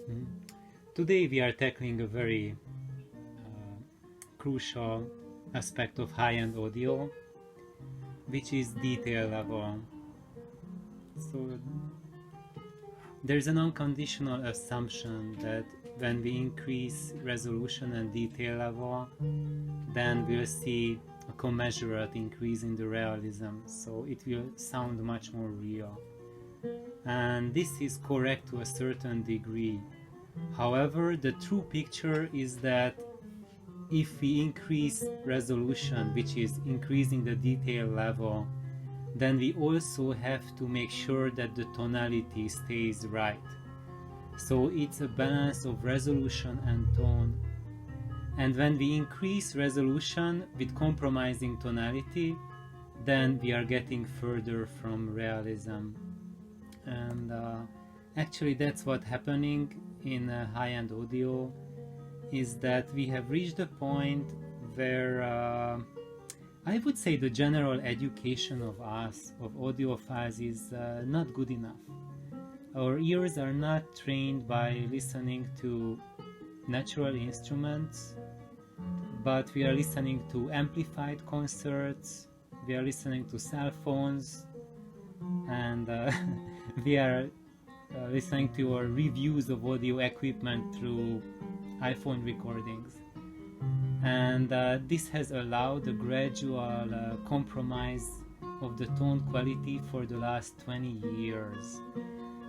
Mm. Today we are tackling a very crucial aspect of high-end audio, which is detail level. So there's an unconditional assumption that when we increase resolution and detail level, then we'll see a commensurate increase in the realism, so it will sound much more real. And this is correct to a certain degree. However, the true picture is that if we increase resolution, which is increasing the detail level, then we also have to make sure that the tonality stays right. So it's a balance of resolution and tone. And when we increase resolution with compromising tonality, then we are getting further from realism. And actually that's what's happening in high-end audio, is that we have reached a point where I would say the general education of us, of audiophiles, is not good enough. Our ears are not trained by listening to natural instruments, but we are listening to amplified concerts, we are listening to cell phones, and we are listening to our reviews of audio equipment through iPhone recordings. And this has allowed a gradual compromise of the tone quality for the last 20 years.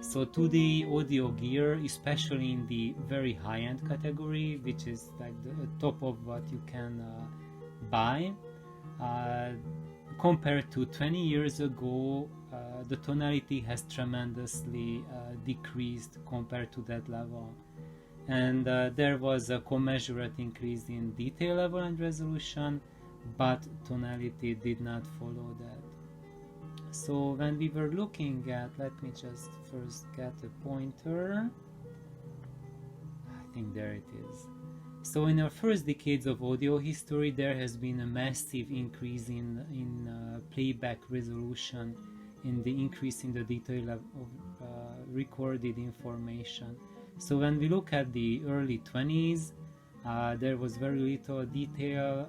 So to the audio gear, especially in the very high-end category, which is like the top of what you can buy, compared to 20 years ago, the tonality has tremendously decreased compared to that level. And there was a commensurate increase in detail level and resolution, but tonality did not follow that. So when we were looking at, let me just first get a pointer, I think there it is. So in our first decades of audio history, there has been a massive increase in playback resolution, in the increase in the detail level of recorded information. So when we look at the early 20s, there was very little detail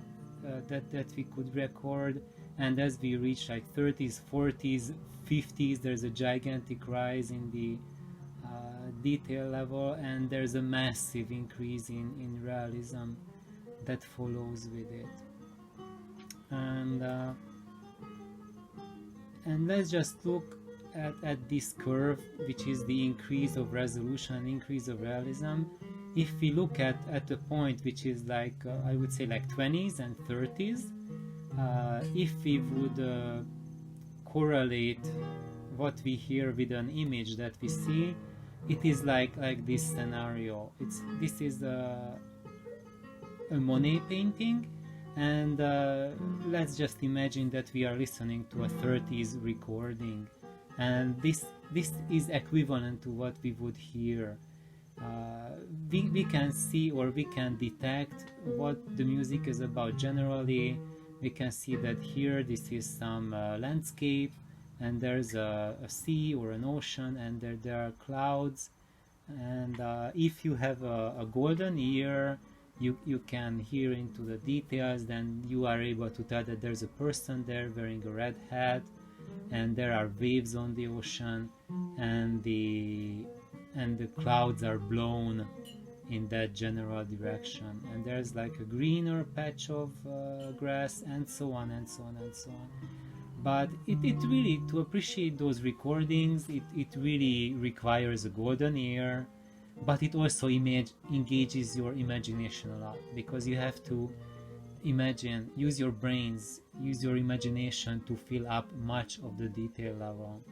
that we could record, and as we reach like 30s, 40s, 50s, there's a gigantic rise in the detail level, and there's a massive increase in realism that follows with it. And let's just look at this curve, which is the increase of resolution and increase of realism. If we look at a point which is like I would say like 20s and 30s, if we would correlate what we hear with an image that we see, it is like this scenario. This is a Monet painting, and let's just imagine that we are listening to a 30s recording, and this is equivalent to what we would hear. We can see, or we can detect what the music is about generally. We can see that here this is some landscape, and there's a sea or an ocean, and there are clouds. And if you have a golden ear, you can hear into the details, then you are able to tell that there's a person there wearing a red hat, and there are waves on the ocean, and the clouds are blown in that general direction, and there's like a greener patch of grass, and so on and so on and so on. But it really, to appreciate those recordings, it really requires a golden ear, but it also engages your imagination a lot, because you have to imagine, use your brains, use your imagination to fill up much of the detail level.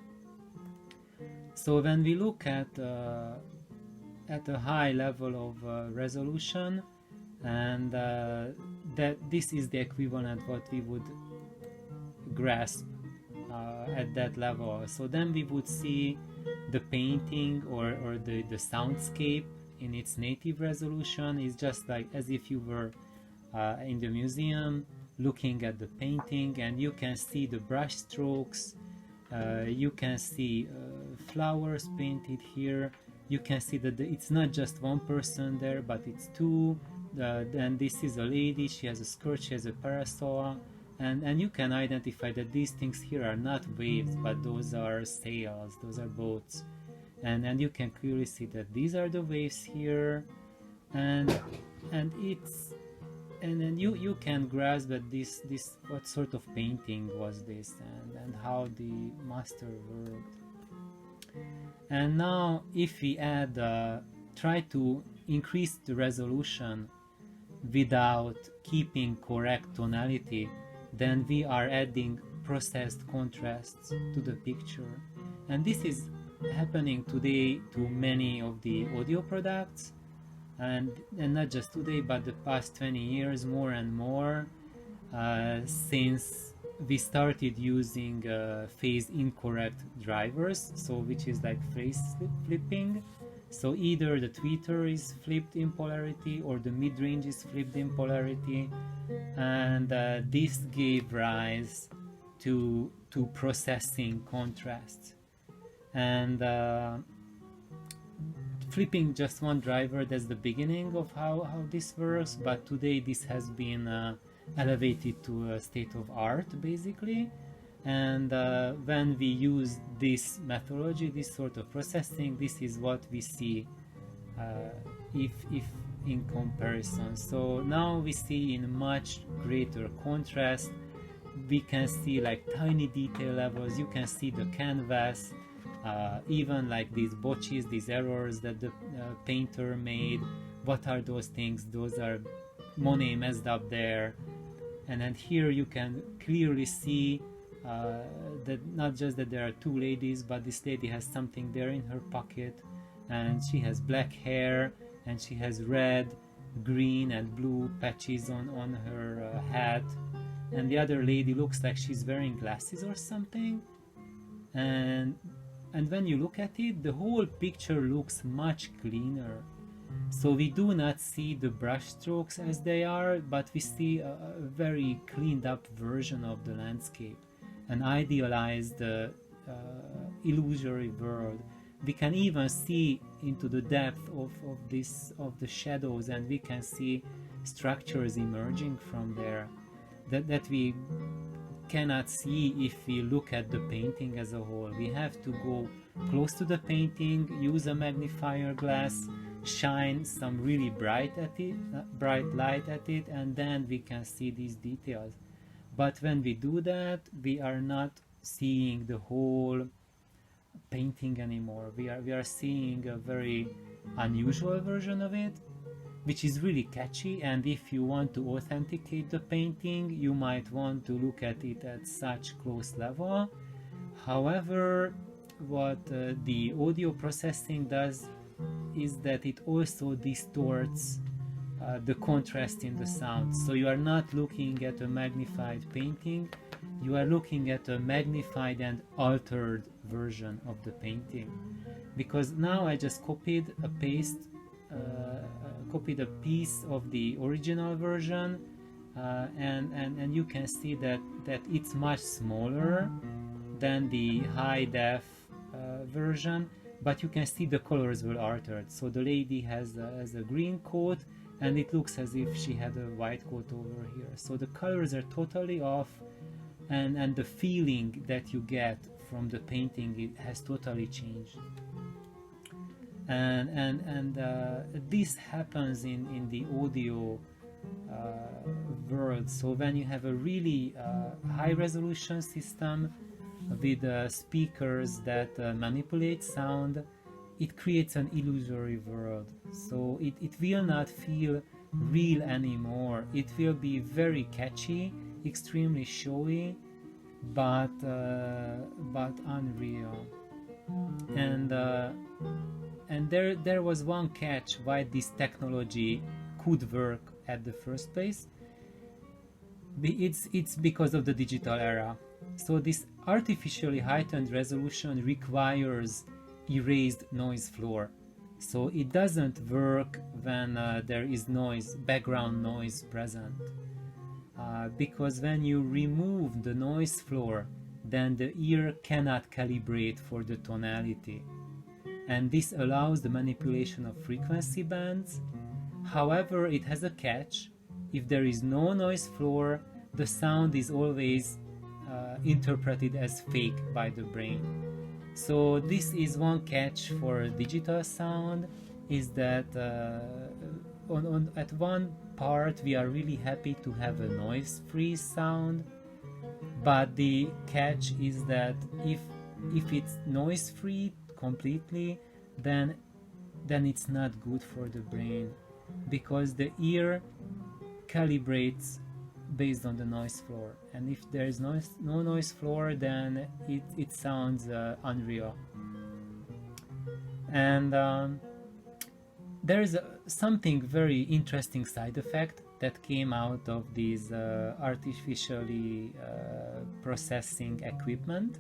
So when we look at a high level of resolution, and that this is the equivalent what we would grasp at that level. So then we would see the painting or the soundscape in its native resolution is just like as if you were in the museum looking at the painting, and you can see the brush strokes, you can see flowers painted here, you can see that it's not just one person there, but it's two. Then this is a lady, she has a skirt, she has a parasol, and you can identify that these things here are not waves, but those are sails, those are boats. And you can clearly see that these are the waves here, and then you can grasp that this what sort of painting was this, and how the master worked. And now if we add try to increase the resolution without keeping correct tonality, then we are adding processed contrasts to the picture. And this is happening today to many of the audio products, and not just today, but the past 20 years more and more, since we started using phase incorrect drivers, so which is like phase flipping. So either the tweeter is flipped in polarity or the mid-range is flipped in polarity, and this gave rise to processing contrasts. And flipping just one driver, that's the beginning of how this works, but today this has been elevated to a state of art basically. And when we use this methodology, this sort of processing, this is what we see if in comparison. So now we see in much greater contrast, we can see like tiny detail levels, you can see the canvas, even like these botches, these errors that the painter made. What are those things? Those are Monet messed up there. And then here you can clearly see that not just that there are two ladies, but this lady has something there in her pocket, and she has black hair, and she has red, green and blue patches on her hat, and the other lady looks like she's wearing glasses or something. And when you look at it, the whole picture looks much cleaner. So we do not see the brush strokes as they are, but we see a very cleaned up version of the landscape, an idealized illusory world. We can even see into the depth of the shadows, and we can see structures emerging from there that we cannot see if we look at the painting as a whole. We have to go close to the painting, use a magnifier glass, shine some really bright light at it, and then we can see these details. But when we do that, we are not seeing the whole painting anymore. We are seeing a very unusual version of it, which is really catchy. And if you want to authenticate the painting, you might want to look at it at such close level. However, what the audio processing does is that it also distorts the contrast in the sound. So you are not looking at a magnified painting, you are looking at a magnified and altered version of the painting. Because now I just copied a piece of the original version, and you can see that it's much smaller than the high def version, but you can see the colors were altered. So the lady has a green coat, and it looks as if she had a white coat over here. So the colors are totally off, and the feeling that you get from the painting, it has totally changed. And this happens in the audio world. So when you have a really high resolution system with speakers that manipulate sound, it creates an illusory world. So it will not feel real anymore. It will be very catchy, extremely showy, but unreal. And there was one catch why this technology could work at the first place. It's because of the digital era. So this artificially heightened resolution requires erased noise floor. So it doesn't work when there is noise, background noise present. Because when you remove the noise floor, then the ear cannot calibrate for the tonality. and this allows the manipulation of frequency bands. However, it has a catch. If there is no noise floor, the sound is always interpreted as fake by the brain. So this is one catch for digital sound, is that at one part we are really happy to have a noise-free sound, but the catch is that if it's noise-free completely, then it's not good for the brain, because the ear calibrates based on the noise floor, and if there is no noise floor, then it sounds unreal. And there is something very interesting side effect that came out of these artificially processing equipment,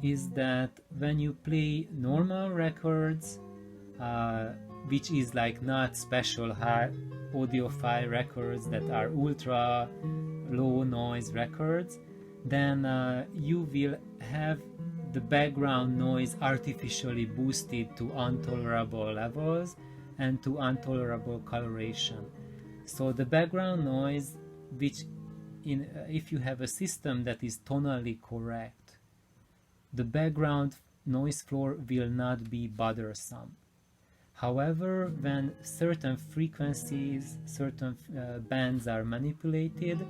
is that when you play normal records, which is like not special high audiophile records that are ultra low noise records, then you will have the background noise artificially boosted to intolerable levels and to intolerable coloration. So the background noise, which if you have a system that is tonally correct, the background noise floor will not be bothersome. However, when certain frequencies, certain bands are manipulated,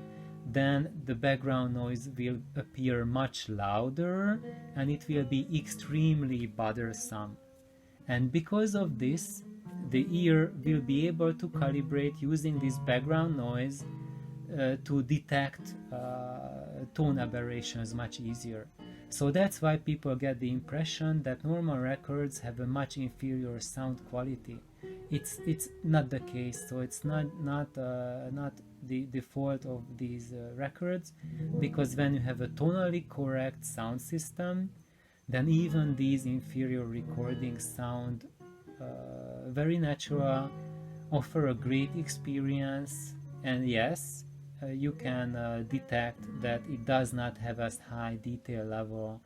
then the background noise will appear much louder and it will be extremely bothersome. And because of this, the ear will be able to calibrate using this background noise to detect tone aberrations much easier. So that's why people get the impression that normal records have a much inferior sound quality. It's not the case. So it's not the fault of these records, because when you have a tonally correct sound system, then even these inferior recordings sound very natural, offer a great experience, and yes, you can detect that it does not have as high detail level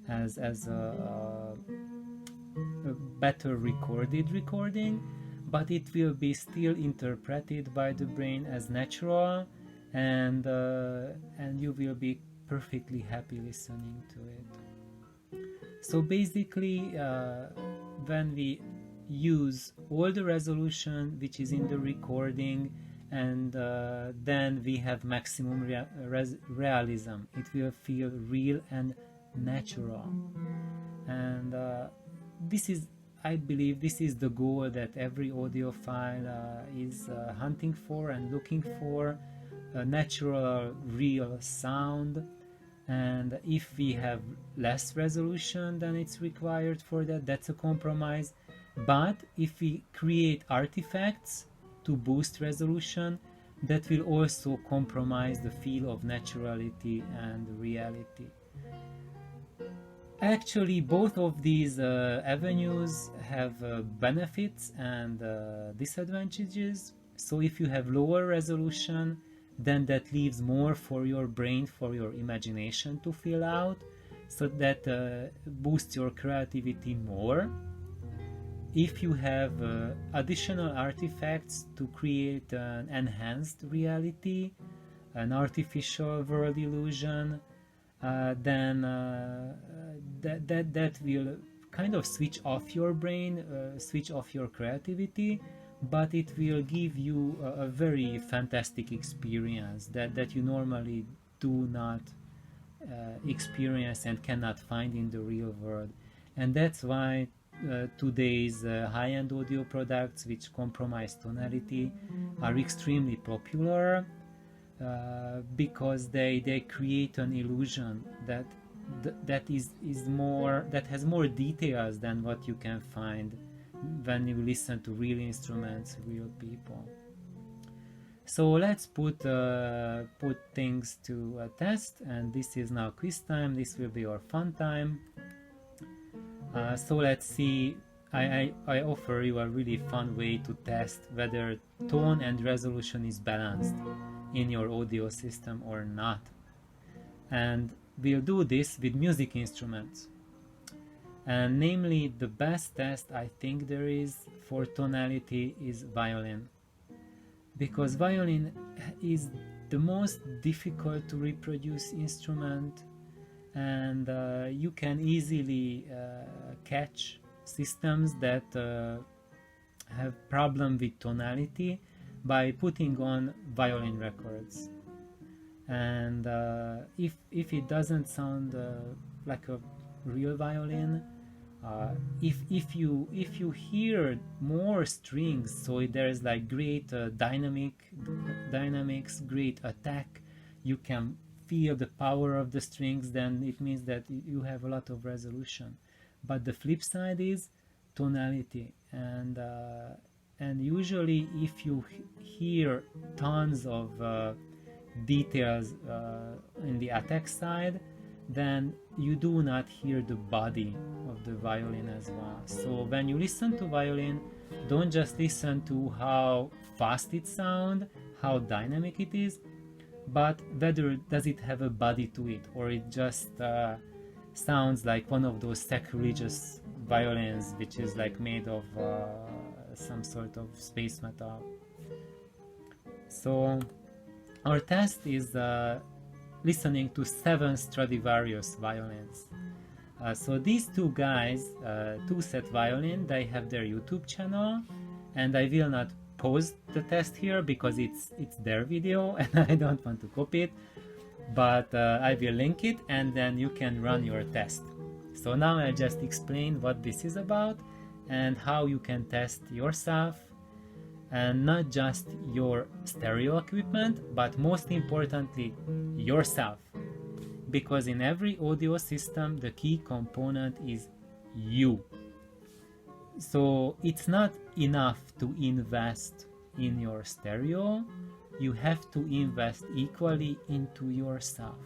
as a better recorded recording, but it will be still interpreted by the brain as natural, and you will be perfectly happy listening to it. So basically, when we use all the resolution which is in the recording, and then we have maximum realism, it will feel real and natural. And this is, I believe, this is the goal that every audiophile is hunting for and looking for, a natural, real sound. And if we have less resolution than it's required for that, that's a compromise. But if we create artifacts to boost resolution, that will also compromise the feel of naturality and reality. Actually, both of these avenues have benefits and disadvantages. So if you have lower resolution, then that leaves more for your brain, for your imagination to fill out, so that boosts your creativity more. If you have additional artifacts to create an enhanced reality, an artificial world illusion, then that will kind of switch off your brain, switch off your creativity, but it will give you a very fantastic experience that you normally do not experience and cannot find in the real world. And that's why today's high-end audio products which compromise tonality are extremely popular, because they create an illusion that has more details than what you can find when you listen to real instruments, real people. So let's put things to a test, and this is now quiz time. This will be our fun time. So let's see. I offer you a really fun way to test whether tone and resolution is balanced in your audio system or not. And we'll do this with music instruments. And namely, the best test I think there is for tonality is violin, because violin is the most difficult to reproduce instrument, and you can easily catch systems that have problem with tonality by putting on violin records. And if it doesn't sound like a real violin, if you hear more strings, so there's like great dynamics, great attack, you can feel the power of the strings, then it means that you have a lot of resolution. But the flip side is tonality, and usually if you hear tons of details in the attack side, then you do not hear the body of the violin as well. So when you listen to violin, don't just listen to how fast it sounds, how dynamic it is, but whether does it have a body to it, or it just sounds like one of those sacrilegious violins which is like made of some sort of space metal. So our test is listening to 7 Stradivarius violins. So these two guys, Two Set Violin, they have their YouTube channel, and I will not post the test here because it's their video and I don't want to copy it, but I will link it and then you can run your test. So now I'll just explain what this is about and how you can test yourself, and not just your stereo equipment, but most importantly yourself, because in every audio system the key component is you. So it's not enough to invest in your stereo, you have to invest equally into yourself,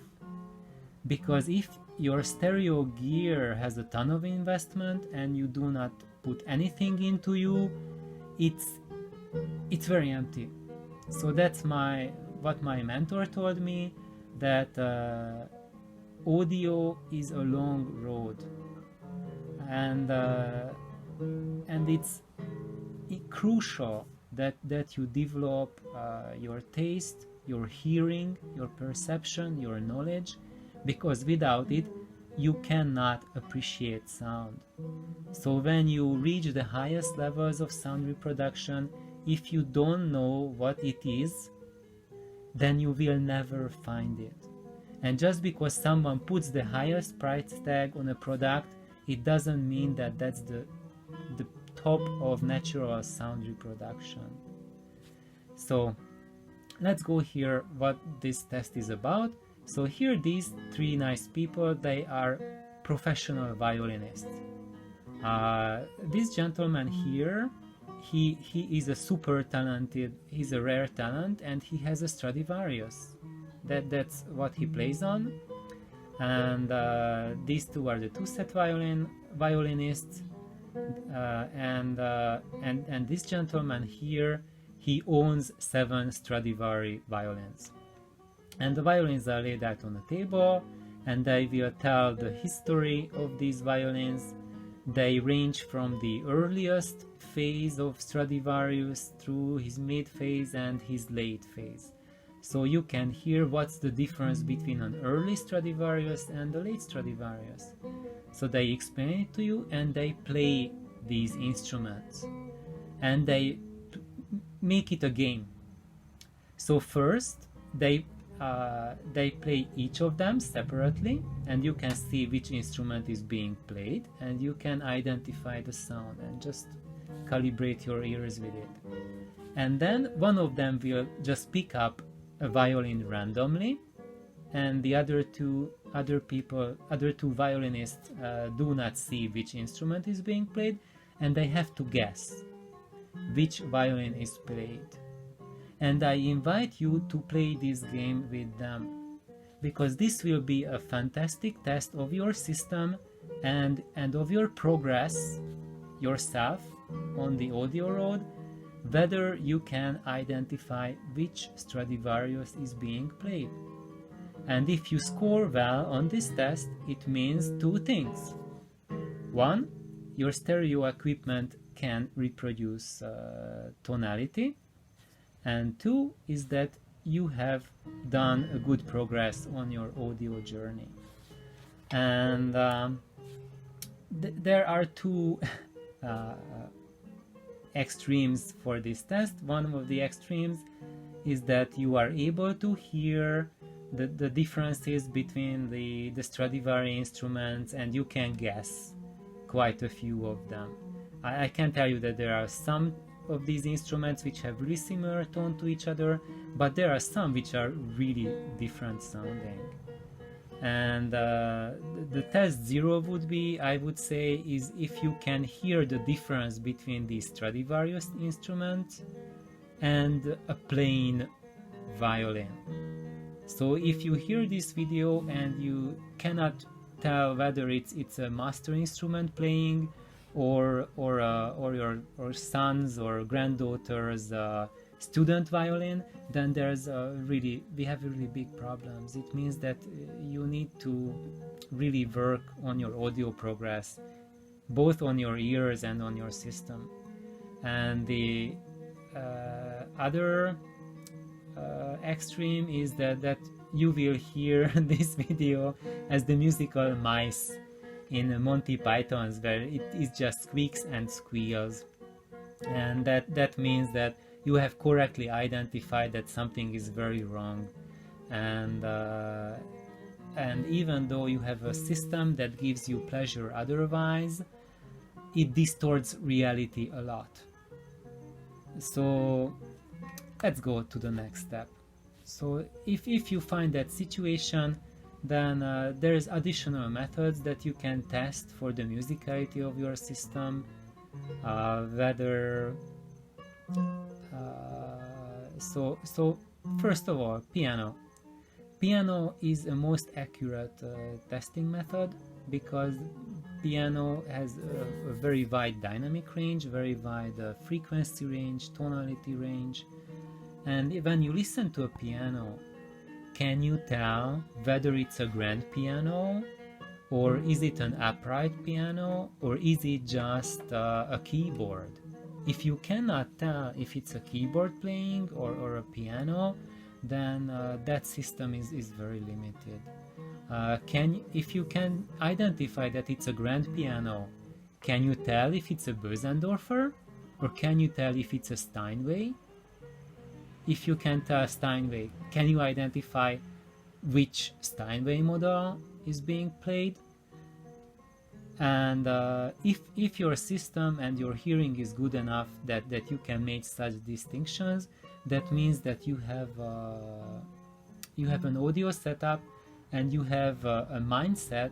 because if your stereo gear has a ton of investment and you do not put anything into you, it's very empty. So that's what my mentor told me, that audio is a long road, and it's crucial that you develop your taste, your hearing, your perception, your knowledge, because without it you cannot appreciate sound. So when you reach the highest levels of sound reproduction, if you don't know what it is, then you will never find it. And just because someone puts the highest price tag on a product, it doesn't mean that that's the top of natural sound reproduction. So let's go here what this test is about. So here these 3 nice people, they are professional violinists. This gentleman here, he is a super talented, he's a rare talent, and he has a Stradivarius. That's what he plays on. And these two are the two-set violinists. And this gentleman here, he owns 7 Stradivari violins. And the violins are laid out on the table, and I will tell the history of these violins. They range from the earliest phase of Stradivarius through his mid phase and his late phase. So you can hear what's the difference between an early Stradivarius and a late Stradivarius. So they explain it to you, and they play these instruments, and they make it a game. So first they play each of them separately, and you can see which instrument is being played, and you can identify the sound and just calibrate your ears with it. And then one of them will just pick up a violin randomly, and the other two violinists do not see which instrument is being played, and they have to guess which violin is played. And I invite you to play this game with them, because this will be a fantastic test of your system and of your progress yourself on the audio road, whether you can identify which Stradivarius is being played. And if you score well on this test, it means 2 things. one, your stereo equipment can reproduce tonality, and two is that you have done a good progress on your audio journey. And there are two extremes for this test. One of the extremes is that you are able to hear the differences between the Stradivari instruments, and you can guess quite a few of them. I can tell you that there are some of these instruments which have really similar tone to each other, but there are some which are really different sounding. And the test 0 would be, I would say, is if you can hear the difference between the Stradivarius instrument and a plain violin. So if you hear this video and you cannot tell whether it's a master instrument playing or your son's or granddaughter's student violin, then we have really big problems. It means that you need to really work on your audio progress, both on your ears and on your system. And the other extreme is that you will hear this video as the musical mice in Monty Python's, where it is just squeaks and squeals, and that means that you have correctly identified that something is very wrong. And even though you have a system that gives you pleasure otherwise, it distorts reality a lot. So let's go to the next step. So if you find that situation, then there's additional methods that you can test for the musicality of your system, whether so first of all, piano is a most accurate testing method, because piano has a very wide dynamic range, very wide frequency range, tonality range. And when you listen to a piano, can you tell whether it's a grand piano, or is it an upright piano, or is it just a keyboard? If you cannot tell if it's a keyboard playing or a piano, then that system is very limited. If you can identify that it's a grand piano, can you tell if it's a Bösendorfer, or can you tell if it's a Steinway? If you can tell Steinway, can you identify which Steinway model is being played? And if your system and your hearing is good enough that you can make such distinctions, that means that you have an audio setup, and you have a mindset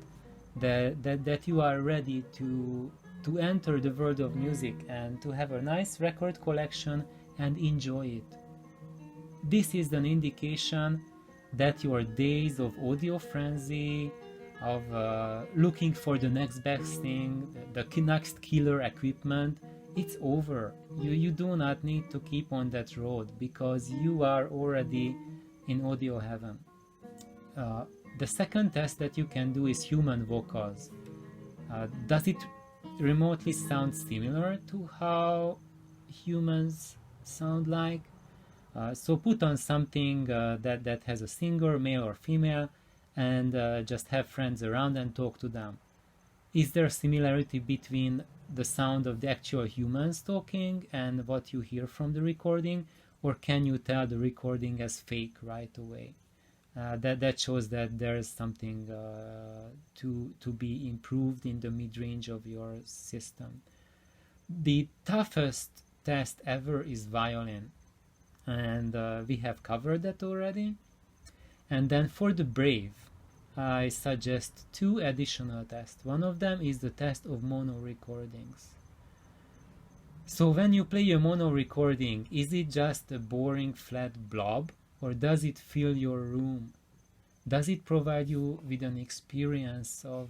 that you are ready to enter the world of music and to have a nice record collection and enjoy it. This is an indication that your days of audio frenzy, of looking for the next best thing, the next killer equipment, it's over. You do not need to keep on that road, because you are already in audio heaven. The second test that you can do is human vocals. Does it remotely sound similar to how humans sound like? So put on something that has a singer, male or female, and just have friends around and talk to them. Is there similarity between the sound of the actual humans talking and what you hear from the recording, or can you tell the recording as fake right away? That shows that there is something to be improved in the mid-range of your system. The toughest test ever is violin, and we have covered that already. And then for the brave, I suggest two additional tests. One of them is the test of mono recordings. So when you play a mono recording, is it just a boring flat blob, or does it fill your room? Does it provide you with an experience of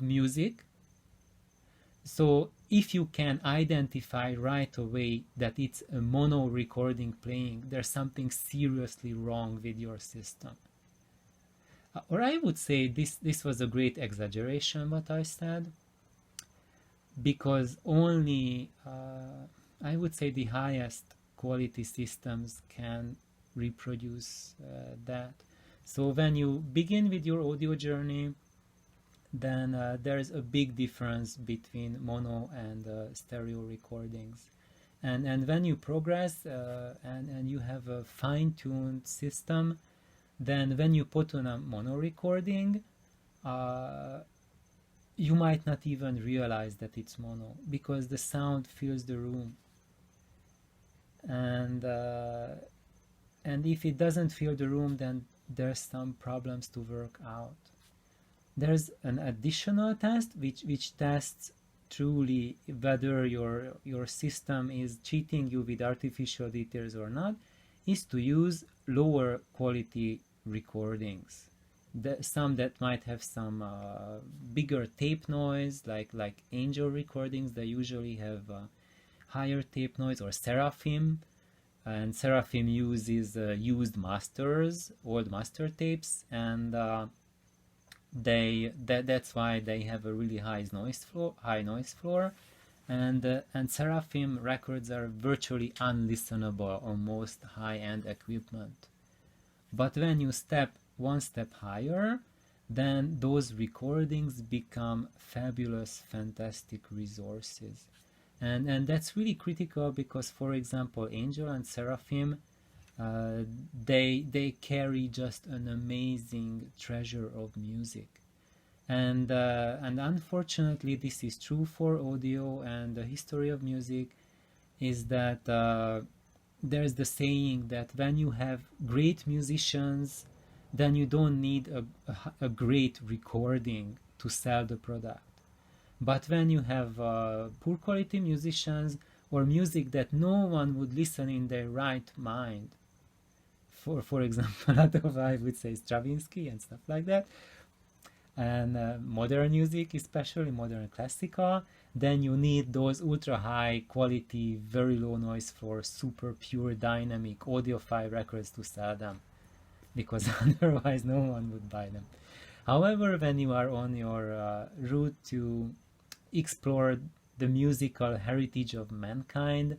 music? So if you can identify right away that it's a mono recording playing, there's something seriously wrong with your system. Or I would say this was a great exaggeration what I said. because only I would say the highest quality systems can reproduce that. So when you begin with your audio journey, then there's a big difference between mono and stereo recordings. And when you progress and you have a fine-tuned system, then when you put on a mono recording, you might not even realize that it's mono, because the sound fills the room. And if it doesn't fill the room, then there's some problems to work out. There's an additional test which tests truly whether your system is cheating you with artificial details or not, is to use lower quality recordings. Some that might have some bigger tape noise, like Angel recordings, they usually have higher tape noise, or Seraphim. And Seraphim uses used masters, old master tapes, and that's why they have a really high noise floor, and Seraphim records are virtually unlistenable on most high-end equipment. But when you step one step higher, then those recordings become fabulous, fantastic resources. And that's really critical because, for example, Angel and Seraphim, they carry just an amazing treasure of music. And unfortunately, this is true for audio, and the history of music is that there's the saying that when you have great musicians, then you don't need a great recording to sell the product. But when you have poor quality musicians, or music that no one would listen in their right mind, for example, out of, I would say, Stravinsky and stuff like that, and modern music, especially modern classical, then you need those ultra high quality, very low noise floor, super pure dynamic audiophile records to sell them, because otherwise no one would buy them. However, when you are on your route to explore the musical heritage of mankind,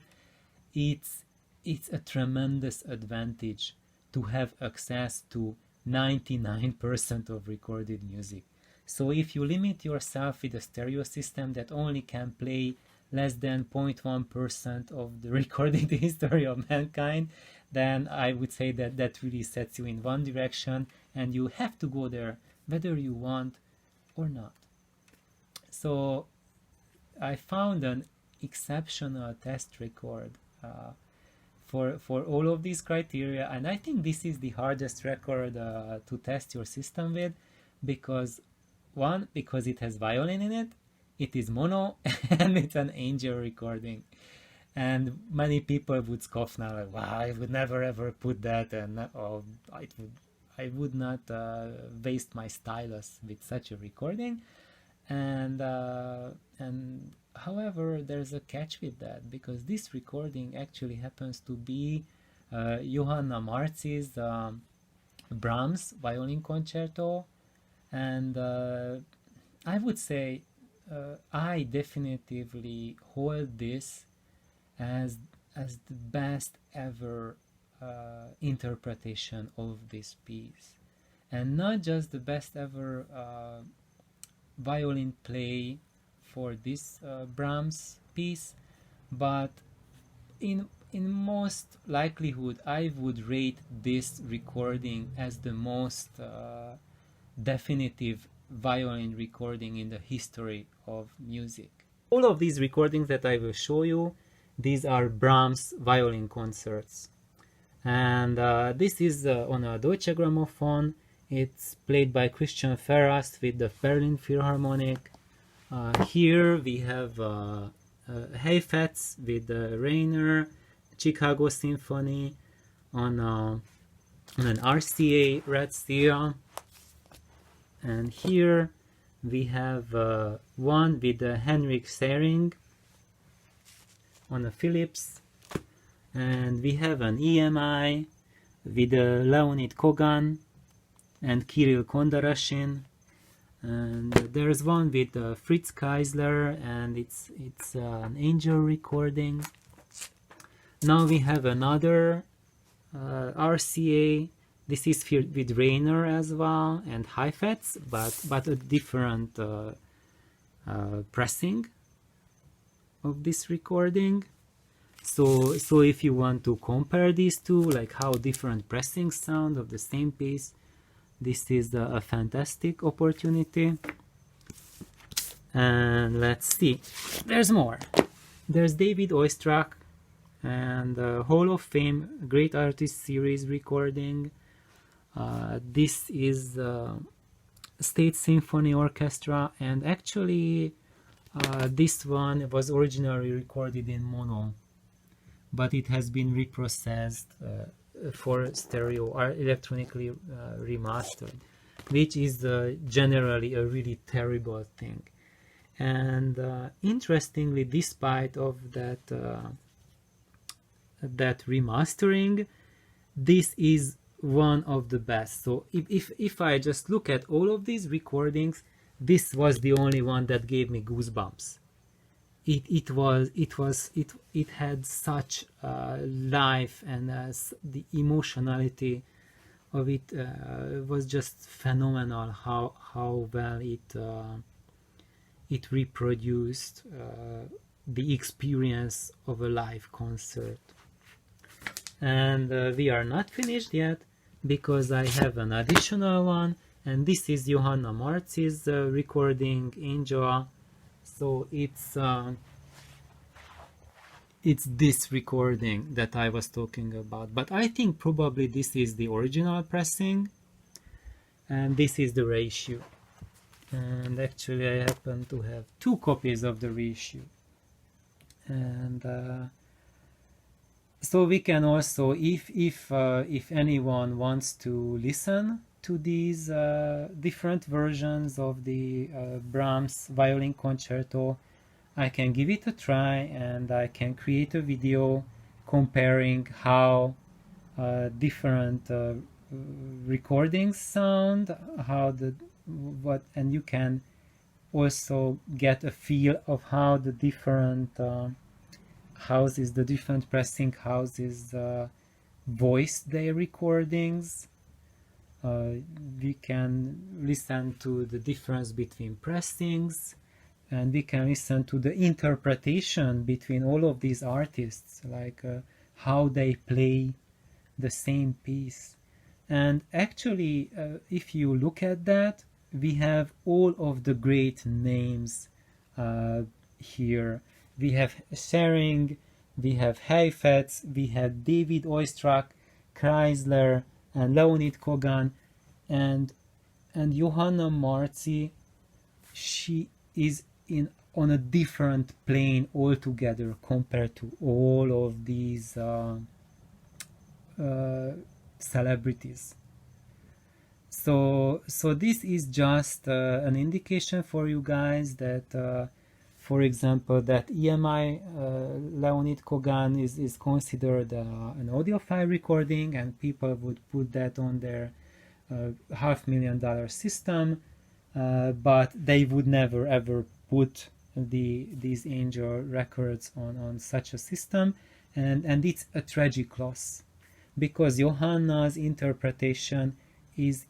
it's a tremendous advantage to have access to 99% of recorded music. So if you limit yourself with a stereo system that only can play less than 0.1% of the recorded history of mankind, then I would say that that really sets you in one direction, and you have to go there whether you want or not. So I found an exceptional test record for all of these criteria, and I think this is the hardest record to test your system with, because it has violin in it, it is mono, and it's an Angel recording. And many people would scoff now, like, wow, I would never ever put that, and I would not waste my stylus with such a recording. And however, there's a catch with that, because this recording actually happens to be Johanna Marzi's Brahms Violin Concerto, and I would say I definitively hold this as the best ever interpretation of this piece, and not just the best ever violin play for this Brahms piece, but in most likelihood I would rate this recording as the most definitive violin recording in the history of music. All of these recordings that I will show you, these are Brahms violin concerts, and this is on a Deutsche Grammophon. It's played by Christian Ferrast with the Berlin Philharmonic. Here we have Heifetz with Rainer, Chicago Symphony on an RCA Red Steel. And here we have one with Henrik Sering on a Philips. And we have an EMI with Leonid Kogan and Kirill Kondarashin. And there's one with Fritz Keisler, and it's an angel recording. Now we have another RCA. This is with Rainer as well, and Heifetz, but a different pressing of this recording. So if you want to compare these two, like how different pressings sound of the same piece, this is a fantastic opportunity. And let's see, there's more. There's David Oistrakh and Hall of Fame Great Artist Series recording. This is State Symphony Orchestra, and actually this one was originally recorded in mono, but it has been reprocessed for stereo or electronically remastered, which is generally a really terrible thing. And interestingly, despite of that remastering, this is one of the best. So if I just look at all of these recordings, this was the only one that gave me goosebumps. It had such life, and the emotionality of it was just phenomenal. How well it reproduced the experience of a live concert. And we are not finished yet, because I have an additional one, and this is Johanna Marzi's recording Angel. So it's this recording that I was talking about, but I think probably this is the original pressing, and this is the reissue. And actually I happen to have 2 copies of the reissue. And so we can also, if anyone wants to listen to these different versions of the Brahms Violin Concerto, I can give it a try, and I can create a video comparing how different recordings sound, and you can also get a feel of how the different houses, the different pressing houses voice their recordings. We can listen to the difference between pressings, and we can listen to the interpretation between all of these artists, like how they play the same piece. And actually, if you look at that, we have all of the great names here. We have Schering, we have Heifetz, we have David Oistrakh, Kreisler, and Leonid Kogan, and Johanna Marzi. She is on a different plane altogether compared to all of these celebrities. So this is just an indication for you guys that for example, that EMI Leonid Kogan is considered an audiophile recording, and people would put that on their $500,000 system, but they would never ever put these Angel records on such a system, and it's a tragic loss, because Johanna's interpretation is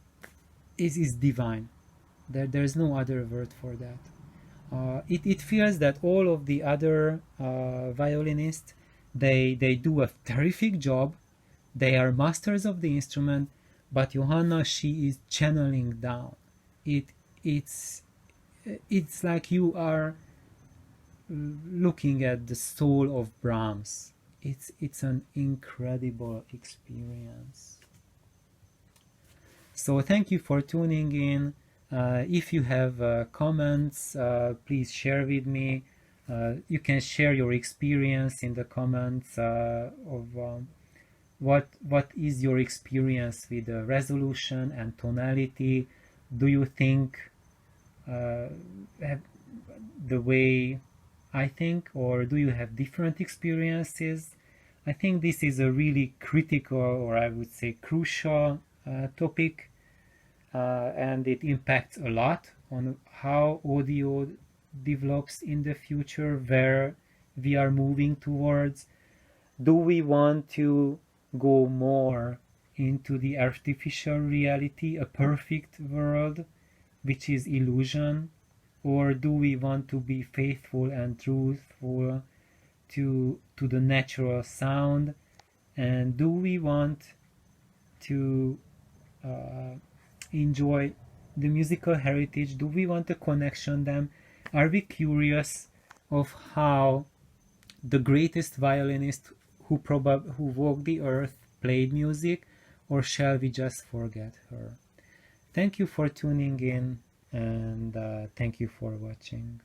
divine. There's no other word for that. It feels that all of the other violinists, they do a terrific job, they are masters of the instrument, but Johanna, she is channeling down. It's like you are looking at the soul of Brahms. It's an incredible experience. So thank you for tuning in. If you have comments, please share with me. You can share your experience in the comments of what is your experience with the resolution and tonality. Do you think the way I think, or do you have different experiences? I think this is a really critical, or I would say crucial topic, and it impacts a lot on how audio develops in the future, where we are moving towards. Do we want to go more into the artificial reality, a perfect world which is illusion, or do we want to be faithful and truthful to the natural sound? And do we want to enjoy the musical heritage? Do we want to connection them? Are we curious of how the greatest violinist who walked the earth played music, or shall we just forget her? Thank you for tuning in, and thank you for watching.